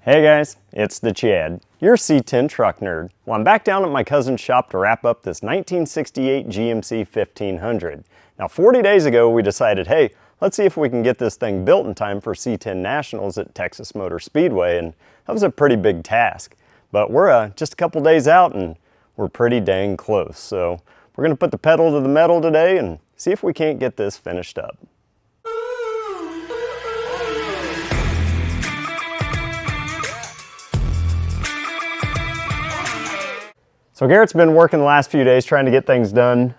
Hey guys, it's the Chad, your C10 truck nerd. Well, I'm back down at my cousin's shop to wrap up this 1968 GMC 1500. Now 40 days ago we decided, hey, let's see if we can get this thing built in time for C10 Nationals at Texas Motor Speedway, and that was a pretty big task. But we're just a couple days out and we're pretty dang close. So we're gonna put the pedal to the metal today and see if we can't get this finished up. So Garrett's been working the last few days trying to get things done.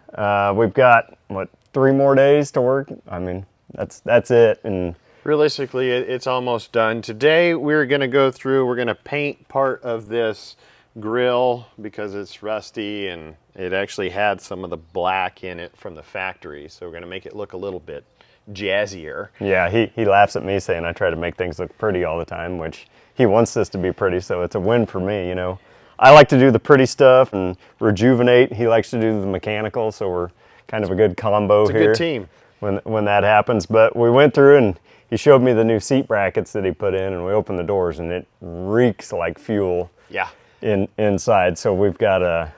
We've got, what, 3 more days to work? I mean, that's it. And realistically, it's almost done. Today, we're gonna go through, we're gonna paint part of this grill because it's rusty and it actually had some of the black in it from the factory. So we're gonna make it look a little bit jazzier. Yeah, he laughs at me saying I try to make things look pretty all the time, which he wants this to be pretty, so it's a win for me, you know. I like to do the pretty stuff and rejuvenate. He likes to do the mechanical, so we're kind of a good combo here. It's a good team. When that happens. But we went through and he showed me the new seat brackets that he put in, and we opened the doors and it reeks like fuel. Yeah. Inside, so we've got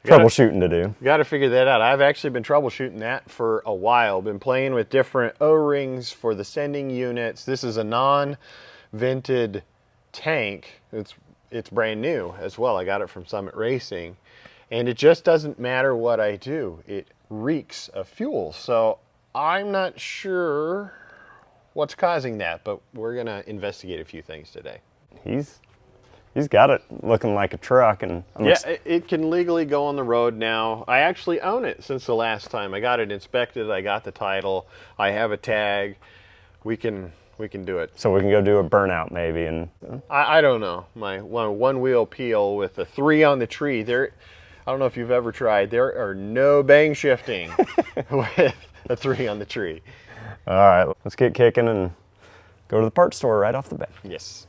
troubleshooting to do. Got to figure that out. I've actually been troubleshooting that for a while. Been playing with different O-rings for the sending units. This is a non-vented tank. It's brand new as well. I got it from Summit Racing, and it just doesn't matter what I do. It reeks of fuel. So I'm not sure what's causing that, but we're gonna investigate a few things today. He's got it looking like a truck, and it can legally go on the road now. I actually own it since the last time. I got it inspected. I got the title. I have a tag. We can do it. So we can go do a burnout maybe. And I don't know. My one wheel peel with a 3 on the tree. I don't know if you've ever tried. There are no bang shifting with a 3 on the tree. All right, let's get kicking and go to the parts store right off the bat. Yes.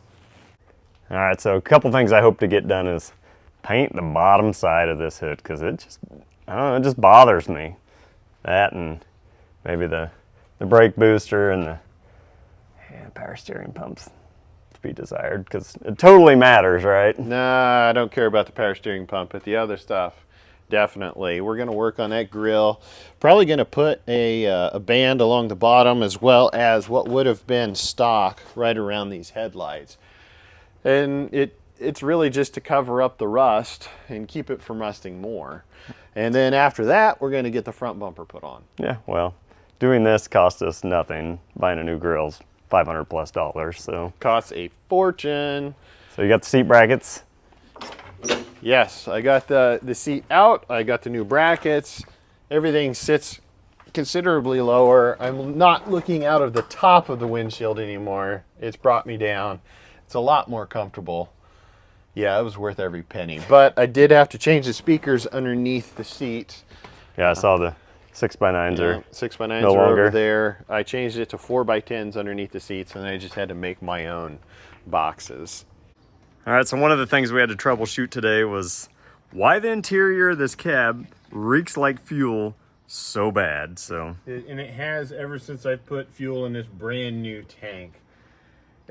All right, so a couple things I hope to get done is paint the bottom side of this hood, because it just bothers me. That and maybe the brake booster and the power steering pumps to be desired, because it totally matters, right? Nah, I don't care about the power steering pump, but the other stuff, definitely. We're gonna work on that grill. Probably gonna put a band along the bottom, as well as what would have been stock right around these headlights. And it's really just to cover up the rust and keep it from rusting more. And then after that, we're gonna get the front bumper put on. Yeah, well, doing this cost us nothing. Buying a new grill's $500+, so. Costs a fortune. So you got the seat brackets? Yes, I got the seat out. I got the new brackets. Everything sits considerably lower. I'm not looking out of the top of the windshield anymore. It's brought me down. It's a lot more comfortable. Yeah, it was worth every penny. But I did have to change the speakers underneath the seat. Yeah, I saw the 6x9s yeah, are 6x9s no are longer over there. I changed it to 4x10s underneath the seats, and I just had to make my own boxes. All right, so one of the things we had to troubleshoot today was why the interior of this cab reeks like fuel so bad. So, And it has ever since I put fuel in this brand new tank.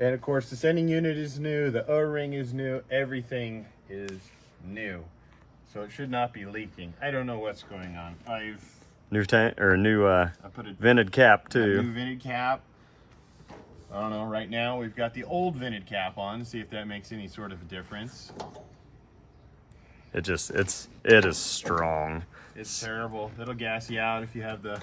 And of course, the sending unit is new, the O-ring is new, everything is new. So it should not be leaking. I don't know what's going on. new tank or new I put a vented cap too. new vented cap. I don't know, right now we've got the old vented cap on, see if that makes any sort of a difference. It is strong. It's terrible. It'll gas you out if you have the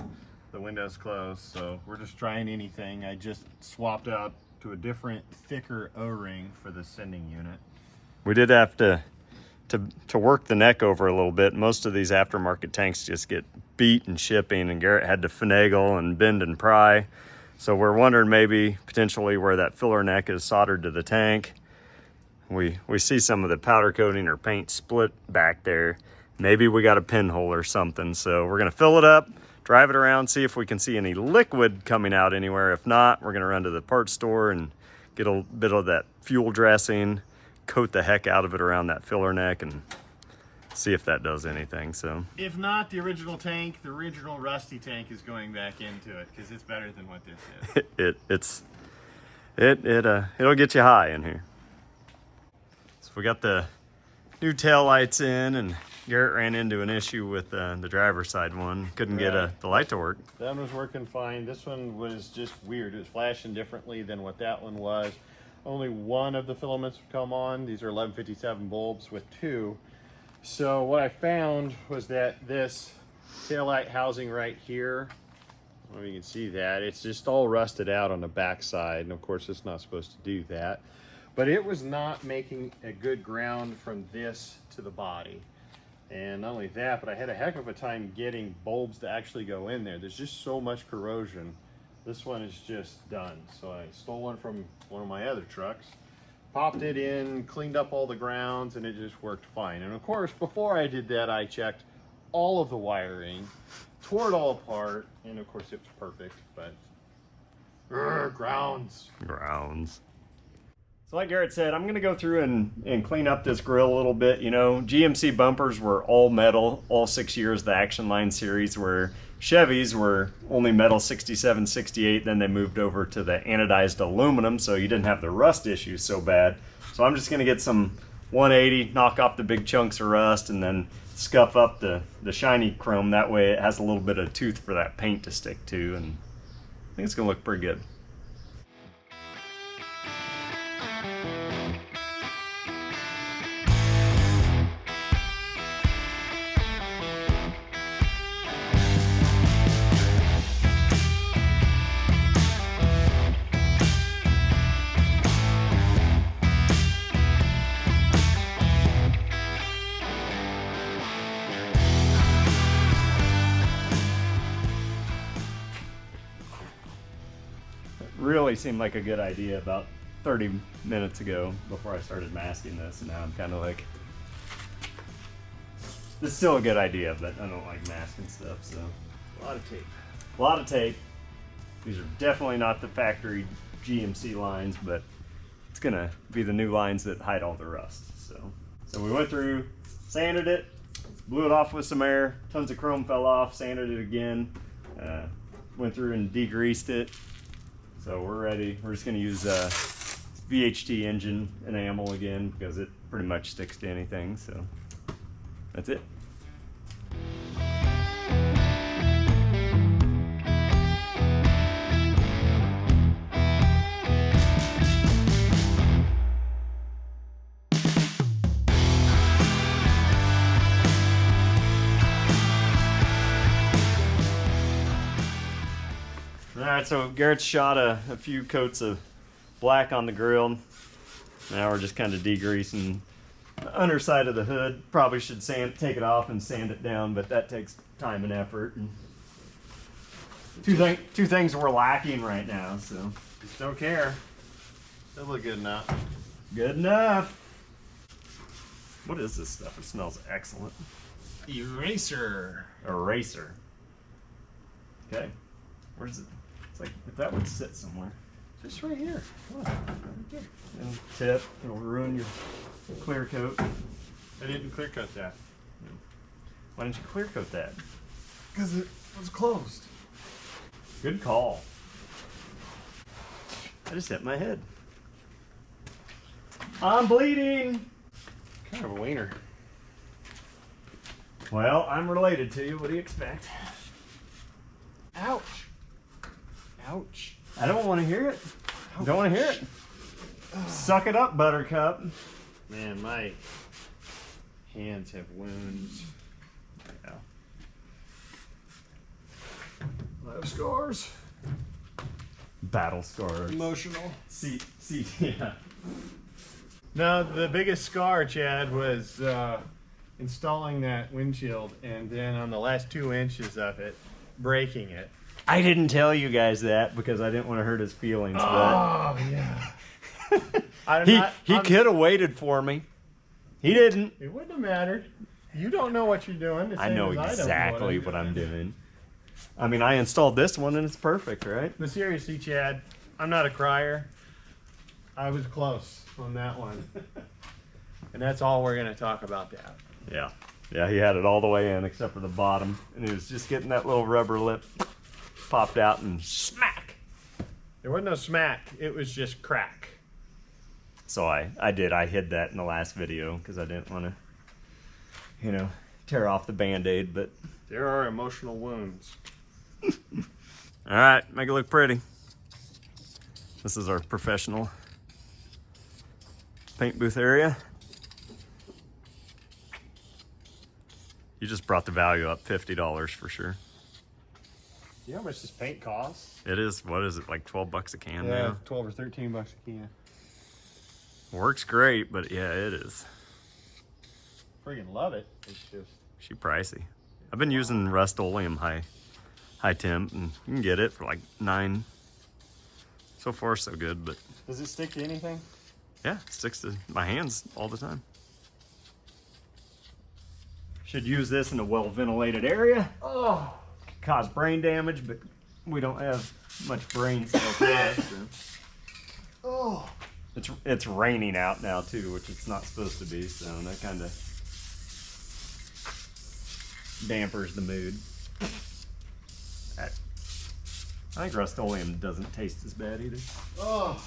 windows closed. So we're just trying anything. I just swapped out to a different, thicker O-ring for the sending unit. We did have to work the neck over a little bit. Most of these aftermarket tanks just get beat in shipping, and Garrett had to finagle and bend and pry. So we're wondering maybe potentially where that filler neck is soldered to the tank. We see some of the powder coating or paint split back there. Maybe we got a pinhole or something. So we're gonna fill it up, drive it around, see if we can see any liquid coming out anywhere. If not, we're gonna run to the parts store and get a bit of that fuel dressing, coat the heck out of it around that filler neck, and see if that does anything. So if not, the original tank, the original rusty tank is going back into it because it's better than what this is. it'll get you high in here. we got the new tail lights in, and Garrett ran into an issue with the driver's side one. Couldn't get the light to work. That one was working fine. This one was just weird. It was flashing differently than what that one was. Only one of the filaments would come on. These are 1157 bulbs with 2. So what I found was that this taillight housing right here, I don't know if you can see that, it's just all rusted out on the back side. And of course it's not supposed to do that. But it was not making a good ground from this to the body. And not only that, but I had a heck of a time getting bulbs to actually go in there. There's just so much corrosion. This one is just done. So I stole one from one of my other trucks, popped it in, cleaned up all the grounds, and it just worked fine. And of course, before I did that, I checked all of the wiring, tore it all apart, and of course it was perfect, but grounds. So like Garrett said, I'm gonna go through and clean up this grill a little bit. You know, GMC bumpers were all metal all 6 years, the Action Line series, where Chevys were only metal 67, 68, then they moved over to the anodized aluminum, so you didn't have the rust issues so bad. So I'm just gonna get some 180, knock off the big chunks of rust, and then scuff up the shiny chrome. That way it has a little bit of tooth for that paint to stick to, and I think it's gonna look pretty good. Really seemed like a good idea about 30 minutes ago before I started masking this, and now I'm kind of like, it's still a good idea, but I don't like masking stuff, so. A lot of tape. A lot of tape. These are definitely not the factory GMC lines, but it's gonna be the new lines that hide all the rust, so. So we went through, sanded it, blew it off with some air, tons of chrome fell off, sanded it again, went through and degreased it. So we're ready. We're just going to use VHT engine enamel again because it pretty much sticks to anything. So that's it. Alright, so Garrett's shot a few coats of black on the grill. Now we're just kind of degreasing the underside of the hood. Probably should take it off and sand it down, but that takes time and effort. And two things we're lacking right now, so. Just don't care. It'll look good enough. Good enough. What is this stuff? It smells excellent. Eraser. Eraser. Okay. Where's it? It's like if that would sit somewhere. Just right here. Come on. And tip, it'll ruin your clear coat. I didn't clear cut that. Why didn't you clear coat that? Because it was closed. Good call. I just hit my head. I'm bleeding. Kind of a wiener. Well, I'm related to you. What do you expect? Ouch. Ouch. I don't want to hear it. Don't want to hear it. Suck it up, Buttercup. Man, my hands have wounds. Yeah. I have scars. Battle scars. Emotional. Yeah. No, the biggest scar, Chad, was installing that windshield, and then on the last 2 inches of it, breaking it. I didn't tell you guys that because I didn't want to hurt his feelings. Oh, yeah. He could have waited for me. He didn't. It wouldn't have mattered. You don't know what you're doing. I know exactly what I'm doing. I mean, I installed this one and it's perfect, right? But seriously, Chad, I'm not a crier. I was close on that one. And that's all we're going to talk about that. Yeah. Yeah, he had it all the way in except for the bottom. And he was just getting that little rubber lip popped out and smack. There wasn't no smack. It was just crack. So I hid that in the last video because I didn't want to, you know, tear off the Band-Aid, but There are emotional wounds. all right, make it look pretty. This is our professional paint booth area. You just brought the value up $50 for sure. You know how much this paint costs? It is, what is it, like 12 bucks a can Yeah, now? 12 or 13 bucks a can. Works great, but yeah, it is. Freaking love it. It's just... She pricey. I've been using Rust-Oleum high temp, and you can get it for like $9. So far, so good, but Does it stick to anything? yeah, it sticks to my hands all the time. Should use this in a well-ventilated area. Oh. Cause brain damage, but we don't have much brain cells left. So. Oh. It's raining out now too, which it's not supposed to be, so that kind of dampers the mood. I think Rust-Oleum doesn't taste as bad either. Oh.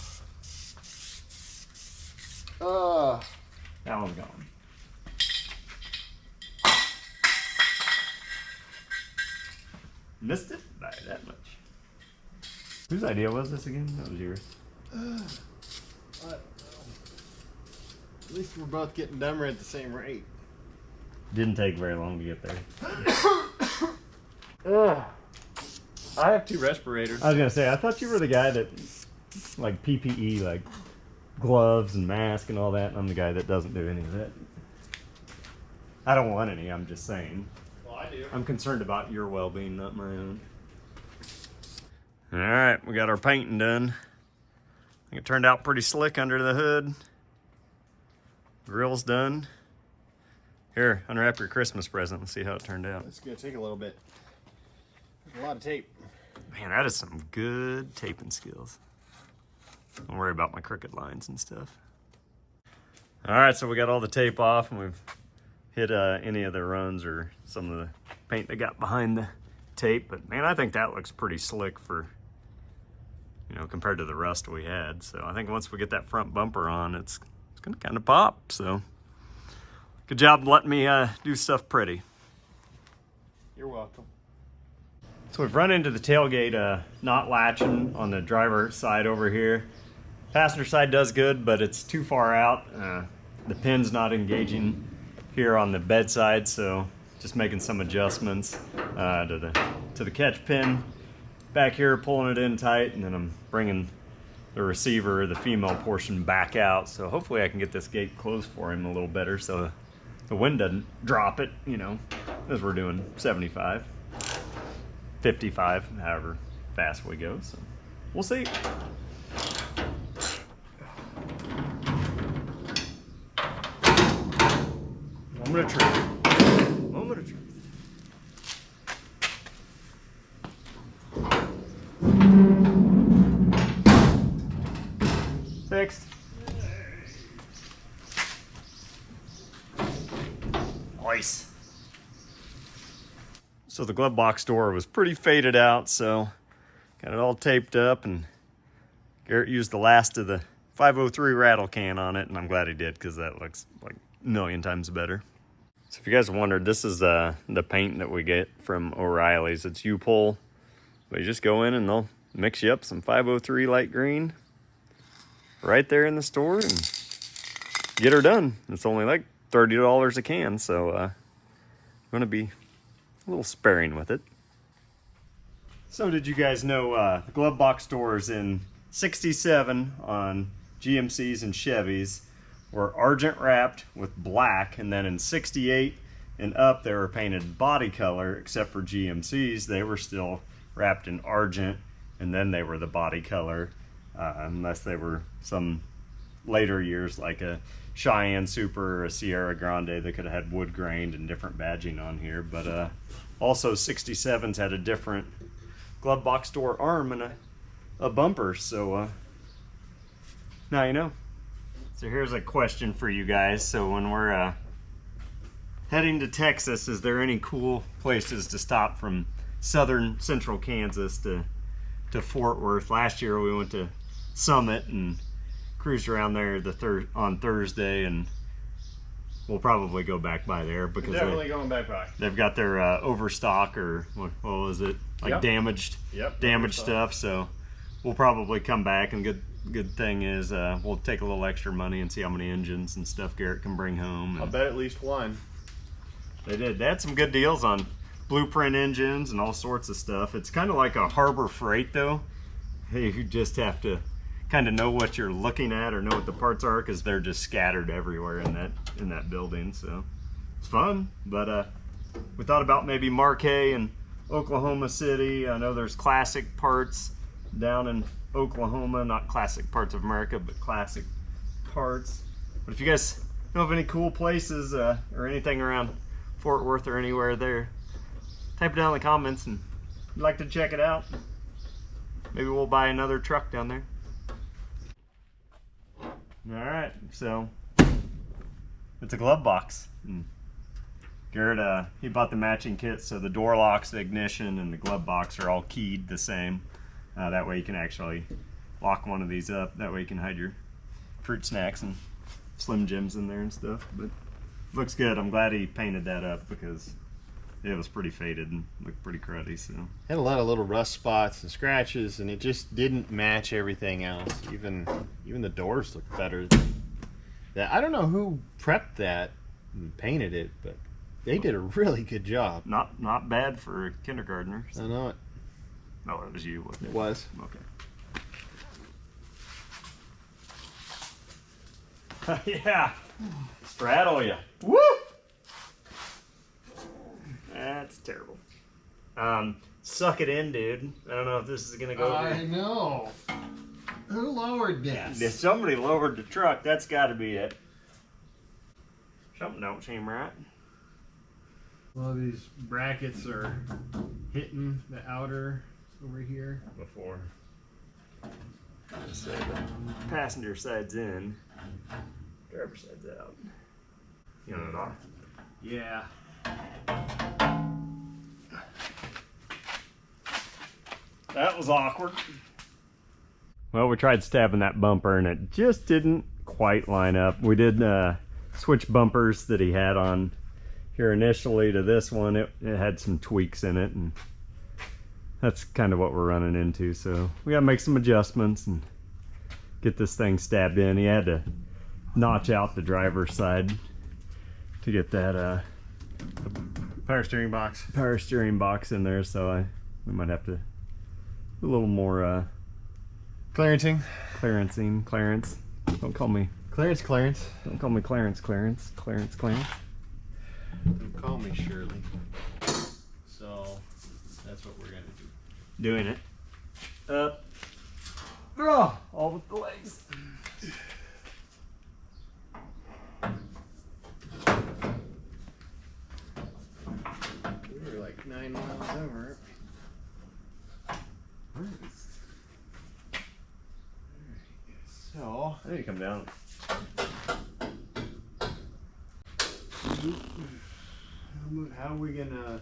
That one's gone. Missed it by that much. Whose idea was this again? That was yours. At least we're both getting dumber at the same rate. Didn't take very long to get there. I have 2 respirators. I was gonna say, I thought you were the guy that, like PPE, like gloves and mask and all that, and I'm the guy that doesn't do any of that. I don't want any, I'm just saying. Well, I do. I'm concerned about your well-being, not my own. All right, we got our painting done. I think it turned out pretty slick under the hood. Grille's done. Here, unwrap your Christmas present and see how it turned out. It's gonna take a little bit. There's a lot of tape. Man, that is some good taping skills. Don't worry about my crooked lines and stuff. All right, so we got all the tape off and we've hit any of the runs or some of the paint that got behind the tape. But man, I think that looks pretty slick for, you know, compared to the rust we had. So I think once we get that front bumper on, it's gonna kind of pop. So good job letting me do stuff pretty. You're welcome. So we've run into the tailgate not latching on the driver side over here. Passenger side does good, but it's too far out. The pin's not engaging here on the bed side, so just making some adjustments to the catch pin back here, pulling it in tight, and then I'm bringing the receiver, the female portion, back out. So hopefully I can get this gate closed for him a little better so the wind doesn't drop it, you know, as we're doing 75. 55, however fast we go, so we'll see. Moment of truth. Moment of truth. Fixed. Nice. So the glove box door was pretty faded out, so got it all taped up, and Garrett used the last of the 503 rattle can on it, and I'm glad he did because that looks like a million times better. So if you guys wondered, this is the paint that we get from O'Reilly's. It's U-Pull, but you just go in and they'll mix you up some 503 light green right there in the store and get her done. It's only like $30 a can, so I'm gonna be a little sparing with it. So did you guys know the glove box doors in 67 on GMCs and Chevys were argent wrapped with black, and then in 68 and up they were painted body color, except for GMCs they were still wrapped in argent, and then they were the body color, unless they were some later years like a Cheyenne Super or a Sierra Grande. They could have had wood grained and different badging on here, but also 67s had a different glove box door arm and a bumper, so now you know. So here's a question for you guys. So when we're heading to Texas, is there any cool places to stop from southern central Kansas to Fort Worth? Last year we went to Summit and cruised around there on Thursday, and we'll probably go back by there because Definitely going back by. they've got their overstock, or what was it, like Yep. damaged stuff. So we'll probably come back, and good thing is we'll take a little extra money and see how many engines and stuff Garrett can bring home. I'll bet at least one. They had some good deals on blueprint engines and all sorts of stuff. It's kind of like a Harbor Freight though. You just have to kind of know what you're looking at or know what the parts are, because they're just scattered everywhere in that building. So it's fun. But we thought about maybe Marquez and Oklahoma City. I know there's classic parts down in Oklahoma, not classic parts of America, but classic parts. But if you guys know of any cool places or anything around Fort Worth or anywhere there, type it down in the comments, and if you'd like to check it out, maybe we'll buy another truck down there. All right, so it's a glove box. And Garrett, he bought the matching kit, so the door locks, the ignition, and the glove box are all keyed the same. That way you can actually lock one of these up. That way you can hide your fruit snacks and Slim Jims in there and stuff. But looks good. I'm glad he painted that up because it was pretty faded and looked pretty cruddy. So Had a lot of little rust spots and scratches, and it just didn't match everything else. Even the doors look better. I don't know who prepped that and painted it, but they did a really good job. not bad for a kindergartner. I know it. Oh, it was you, wasn't it? It was. Okay. Yeah. Straddle you. Woo! That's terrible. Suck it in, dude. I don't know if this is gonna go over. I know. Who lowered this? If somebody lowered the truck, that's got to be it. Something don't seem right. Well, these brackets are hitting the outer over here. Before. So the passenger side's in, driver side's out. You know it off. Yeah. That was awkward. Well, we tried stabbing that bumper and it just didn't quite line up. We did switch bumpers that he had on here initially to this one. It had some tweaks in it, and that's kind of what we're running into. So we gotta make some adjustments and get this thing stabbed in. He had to notch out the driver's side to get that Power steering box in there. So we might have to do a little more clearance. Don't call me Clarence. Don't call me Clarence. Don't call me Shirley. So that's what we're gonna do. Doing it. Up. Oh, all with the legs. We were like 9 miles over. So I need to come down. how are we gonna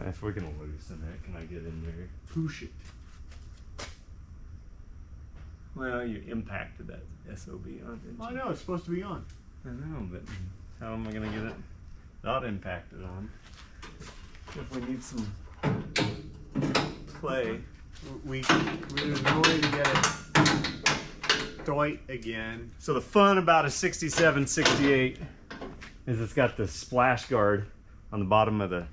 If we can loosen it, can I get in there? push it? Well, you impacted that SOB on, didn't you? I know it's supposed to be on. I know, but how am I gonna get it not impacted on? If we need some play. There's no way to get it tight again. So the fun about a 67, 68 is it's got the splash guard on the bottom of the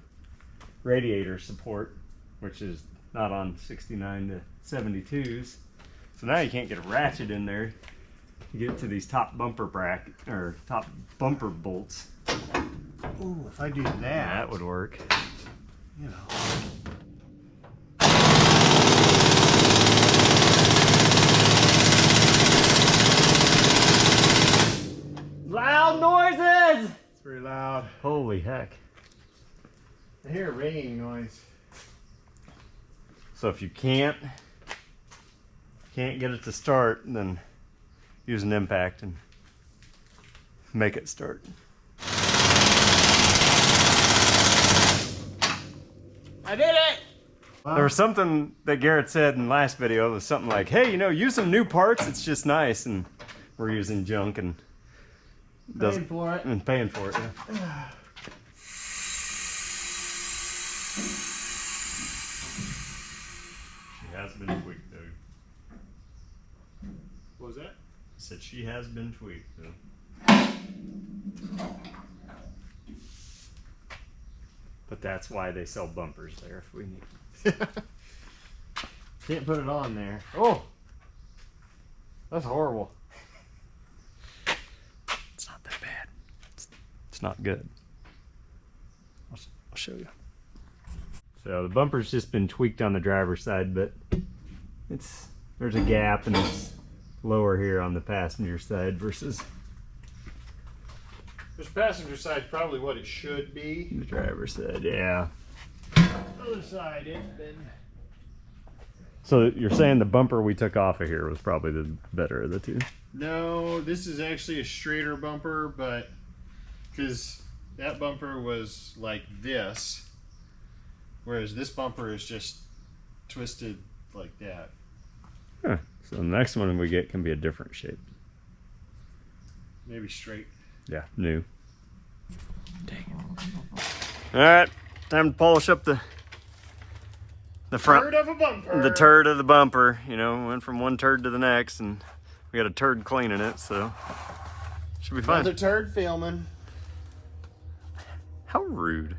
radiator support, which is not on 69 to 72s. So now you can't get a ratchet in there to get to these top bumper bracket or top bumper bolts. Ooh, if I do that, That would work. you know. Loud noises! It's very loud. Holy heck. I hear a ringing noise. So if you can't get it to start, then use an impact and make it start. I did it! There was something that Garrett said in the last video. It was something like, hey, you know, use some new parts. It's just nice. And we're using junk and Paying for it. And paying for it. Yeah. She has been tweaked, though. What was that? I said she has been tweaked, though. But that's why they sell bumpers there if we need. Can't put it on there. Oh, that's horrible. It's not that bad. It's not good. I'll show you. So the bumper's just been tweaked on the driver's side, but there's a gap and it's lower here on the passenger side versus This passenger side's probably what it should be. the driver's side. Yeah. Other side, it's been. So you're saying the bumper we took off of here was probably the better of the two? No, this is actually a straighter bumper, but because that bumper was like this, whereas this bumper is just twisted like that. Huh. So the next one we get can be a different shape. Maybe straight. Yeah, new. Dang it. All right, time to polish up the front. Turd of a bumper. The turd of the bumper. You know, went from one turd to the next, and we got a turd cleaning it, so should be fine. Another turd filming. How rude.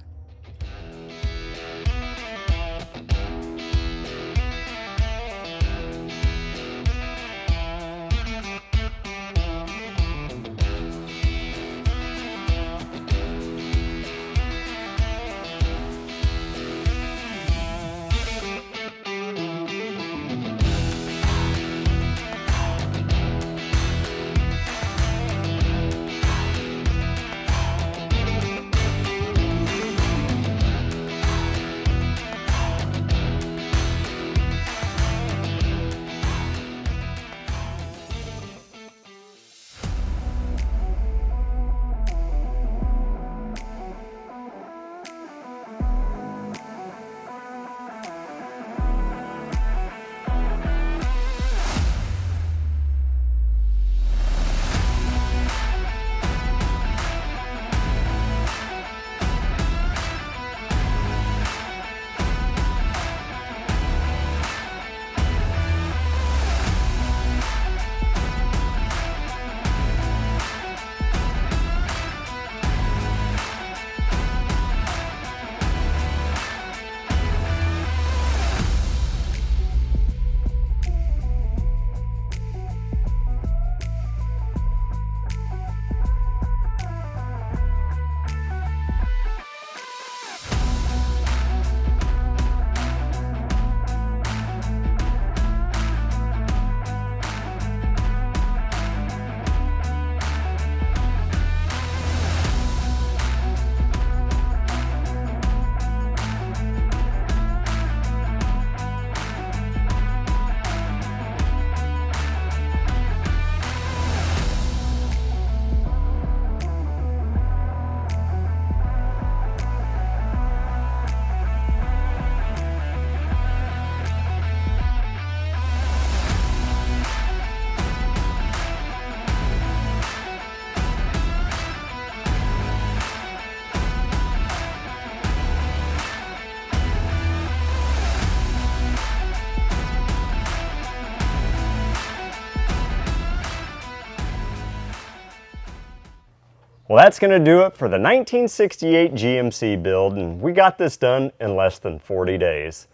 Well, that's going to do it for the 1968 GMC build, and we got this done in less than 40 days.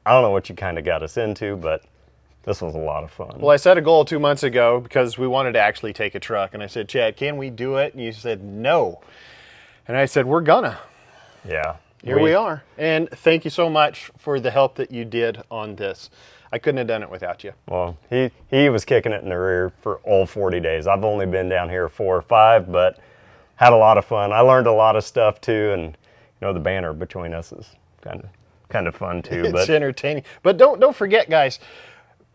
I don't know what you kind of got us into, but this was a lot of fun. Well, I set a goal 2 months ago because we wanted to actually take a truck, and I said, Chad, can we do it? And you said, no. And I said, we're gonna. Yeah. Here we are. And thank you so much for the help that you did on this. I couldn't have done it without you. Well, he was kicking it in the rear for all 40 days. I've only been down here 4 or 5, but had a lot of fun. I learned a lot of stuff too, and you know, the banter between us is kind of fun too. It's entertaining. But don't forget, guys,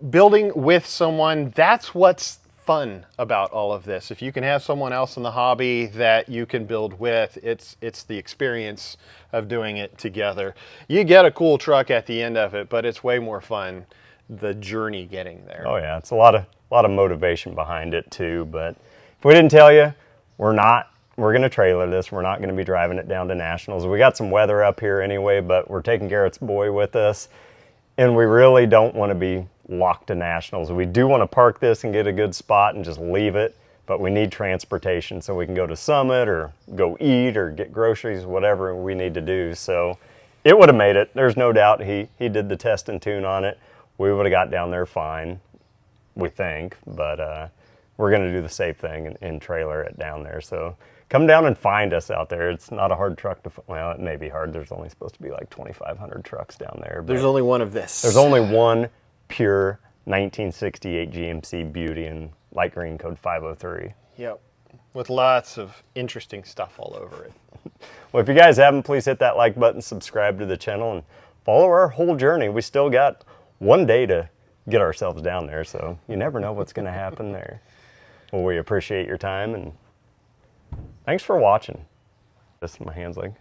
building with someone, that's what's fun about all of this. If you can have someone else in the hobby that you can build with, it's the experience of doing it together. You get a cool truck at the end of it, but it's way more fun the journey getting there. Oh yeah, it's a lot lot of motivation behind it too. But if we didn't tell you, we're going to trailer this. We're not going to be driving it down to nationals. We got some weather up here anyway, but we're taking Garrett's boy with us, and we really don't want to be locked to nationals. We do want to park this and get a good spot and just leave it, but we need transportation so we can go to Summit or go eat or get groceries, whatever we need to do. So it would have made it. There's no doubt he did the test and tune on it. We would have got down there fine, we think, but we're going to do the safe thing and trailer it down there. So come down and find us out there. It's not a hard truck to, well, it may be hard. There's only supposed to be like 2,500 trucks down there. There's only one of this. There's only one pure 1968 GMC Beauty in light green code 503. Yep. With lots of interesting stuff all over it. Well, if you guys haven't, please hit that like button, subscribe to the channel, and follow our whole journey. We still got one day to get ourselves down there, so you never know what's going to happen there. Well, we appreciate your time, and thanks for watching. Just my hands like,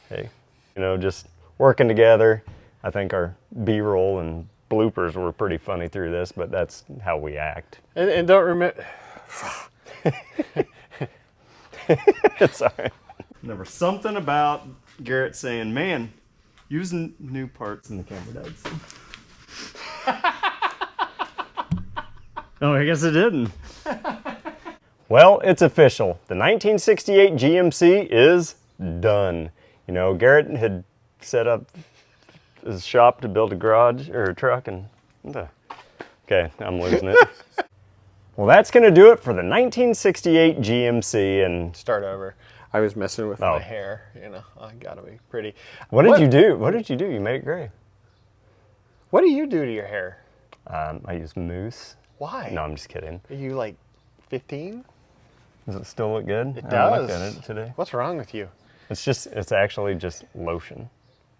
hey, you know, just working together. I think our B-roll and bloopers were pretty funny through this, but that's how we act. And don't remember. It's all right. There was something about Garrett saying, man, using new parts in the camera died. Oh, I guess it didn't. Well, it's official. The 1968 GMC is done. You know, Garrett had set up his shop to build a garage or a truck and... Okay, I'm losing it. Well, that's going to do it for the 1968 GMC and... Start over. I was messing with my hair, you know. I gotta be pretty. What did you do? What did you do? You made it gray. What do you do to your hair? I use mousse. Why? No, I'm just kidding. Are you like 15? Does it still look good? It I does. looked at it today. What's wrong with you? It's actually just lotion.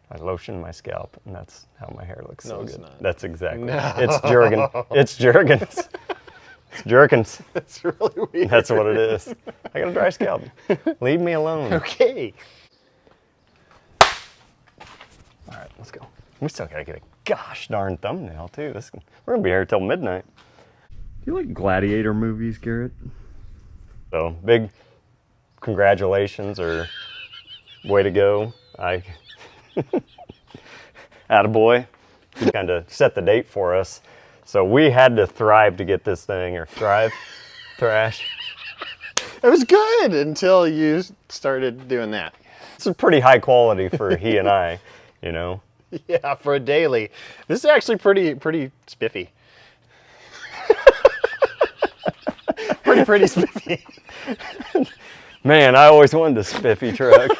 I lotion my scalp, and that's how my hair looks so it's good. not. That's exactly. No. It's Jergens. It's Jergens. It's Jergens. That's really weird. That's what it is. I got a dry scalp. Leave me alone. Okay. All right, let's go. We still gotta get a gosh darn thumbnail too. We're gonna be here till midnight. Do you like gladiator movies, Garrett? So big congratulations or way to go. Attaboy. He kind of set the date for us. So we had to thrive to get this thing, or thrash. It was good until you started doing that. This is pretty high quality for he and I, you know. Yeah, for a daily. This is actually pretty spiffy. pretty spiffy. Man, I always wanted a spiffy truck.